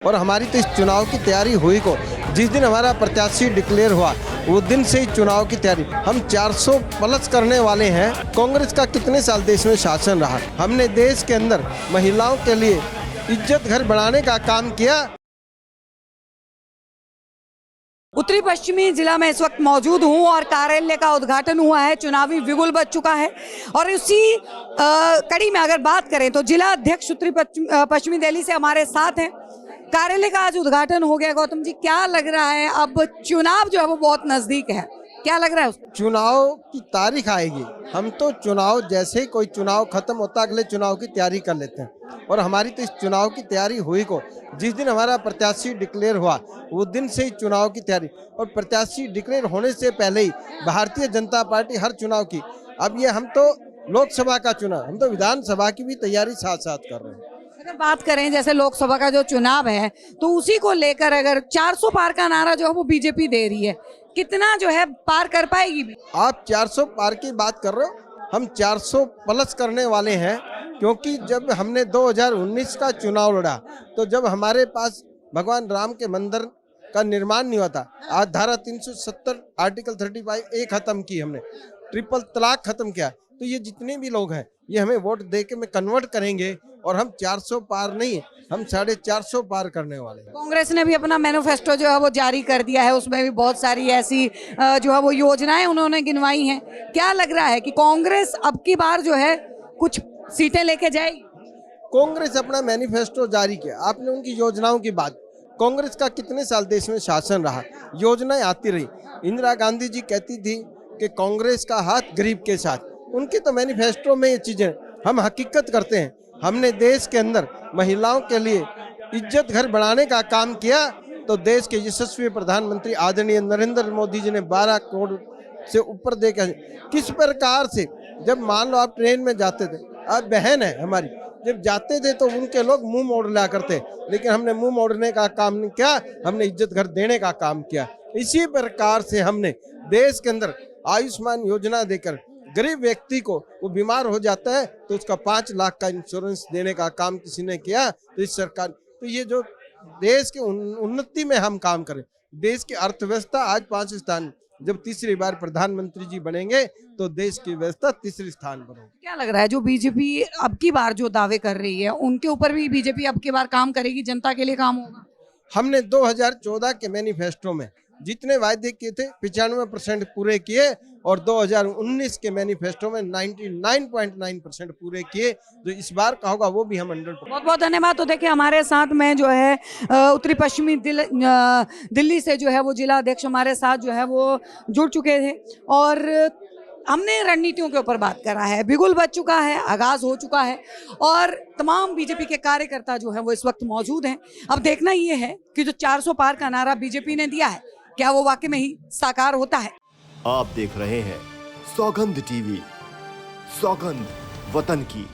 और हमारी तो इस चुनाव की तैयारी हुई को जिस दिन हमारा प्रत्याशी डिक्लेयर हुआ वो दिन से ही चुनाव की तैयारी हम 400 प्लस करने वाले हैं। कांग्रेस का कितने साल देश में शासन रहा, हमने देश के अंदर महिलाओं के लिए इज्जत घर बढ़ाने का काम किया। उत्तरी पश्चिमी जिला में इस वक्त मौजूद हूं और कार्यालय का उद्घाटन हुआ है, चुनावी बिगुल बज चुका है। और इसी कड़ी में अगर बात करें तो जिला अध्यक्ष उत्तरी पश्चिमी दिल्ली से हमारे साथ हैं। कार्यालय का आज उद्घाटन हो गया। गौतम जी, क्या लग रहा है, अब चुनाव जो है वो बहुत नजदीक है, क्या लग रहा है उसको? चुनाव की तारीख आएगी, हम तो चुनाव जैसे ही कोई चुनाव खत्म होता अगले चुनाव की तैयारी कर लेते हैं। और हमारी तो इस चुनाव की तैयारी हुई को जिस दिन हमारा प्रत्याशी डिक्लेयर हुआ वो दिन से ही चुनाव की तैयारी। और प्रत्याशी डिक्लेयर होने से पहले ही भारतीय जनता पार्टी हर चुनाव की, अब ये हम तो लोकसभा का चुनाव, हम तो विधानसभा की भी तैयारी साथ साथ कर रहे हैं। अगर बात करें जैसे लोकसभा का जो चुनाव है तो उसी को लेकर अगर 400 पार का नारा जो है वो बीजेपी दे रही है, कितना जो है पार कर पाएगी? आप 400 पार की बात कर रहे हो, हम 400 प्लस करने वाले हैं। क्योंकि जब हमने 2019 का चुनाव लड़ा तो जब हमारे पास भगवान राम के मंदिर का निर्माण नहीं हुआ था, आज धारा 370 आर्टिकल 35A खत्म की, हमने ट्रिपल तलाक खत्म किया। तो ये जितने भी लोग हैं ये हमें वोट दे के में कन्वर्ट करेंगे और हम 400 पार नहीं, हम 450 पार करने वाले हैं। कांग्रेस ने भी अपना मैनिफेस्टो जो है वो जारी कर दिया है, उसमें भी बहुत सारी ऐसी जो है वो योजनाएं उन्होंने गिनवाई हैं। क्या लग रहा है कि कांग्रेस अब की बार जो है कुछ सीटें लेके जाएगी? कांग्रेस अपना मैनिफेस्टो जारी किया, आपने उनकी योजनाओं की बात, कांग्रेस का कितने साल देश में शासन रहा, योजनाएं आती रही। इंदिरा गांधी जी कहती थी कि कांग्रेस का हाथ गरीब के साथ, उनके तो मैनिफेस्टो में ये चीजें हम हकीकत करते हैं। हमने देश के अंदर महिलाओं के लिए इज्जत घर बढ़ाने का काम किया तो देश के यशस्वी प्रधानमंत्री आदरणीय नरेंद्र मोदी जी ने 12 करोड़ से ऊपर देकर किस प्रकार से, जब मान लो आप ट्रेन में जाते थे, अब बहन है हमारी, जब जाते थे तो उनके लोग मुंह मोड़ लिया करते, लेकिन हमने मुंह मोड़ने का काम नहीं किया, हमने इज्जत घर देने का काम किया। इसी प्रकार से हमने देश के अंदर आयुष्मान योजना देकर गरीब व्यक्ति को, वो बीमार हो जाता है तो उसका 5 लाख का इंश्योरेंस देने का काम किसी ने किया। तो इस सरकार, तो ये जो देश के उन्नति में हम काम करें, देश की अर्थव्यवस्था आज 5 स्थान, जब तीसरी बार प्रधानमंत्री जी बनेंगे तो देश की व्यवस्था तीसरे स्थान पर होगी। क्या लग रहा है जो बीजेपी अब की बार जो दावे कर रही है उनके ऊपर भी बीजेपी अब की बार काम करेगी, जनता के लिए काम होगा? हमने 2014 के मैनिफेस्टो में जितने वायदे किए थे 95% पूरे किए और 2019 के मैनिफेस्टो में 99.9% पूरे किए। जो इस बार का होगा वो भी हम 100%। बहुत बहुत धन्यवाद। तो देखिए हमारे साथ में जो है उत्तरी पश्चिमी दिल्ली से जो है वो जिला अध्यक्ष हमारे साथ जो है वो जुड़ चुके थे और हमने रणनीतियों के ऊपर बात करा है। बिगुल बज चुका है, आगाज हो चुका है और तमाम बीजेपी के कार्यकर्ता जो है वो इस वक्त मौजूद हैं। अब देखना ये है कि जो 400 पार का नारा बीजेपी ने दिया है क्या वो वाकई में ही साकार होता है। आप देख रहे हैं सौगंध टीवी, सौगंध वतन की।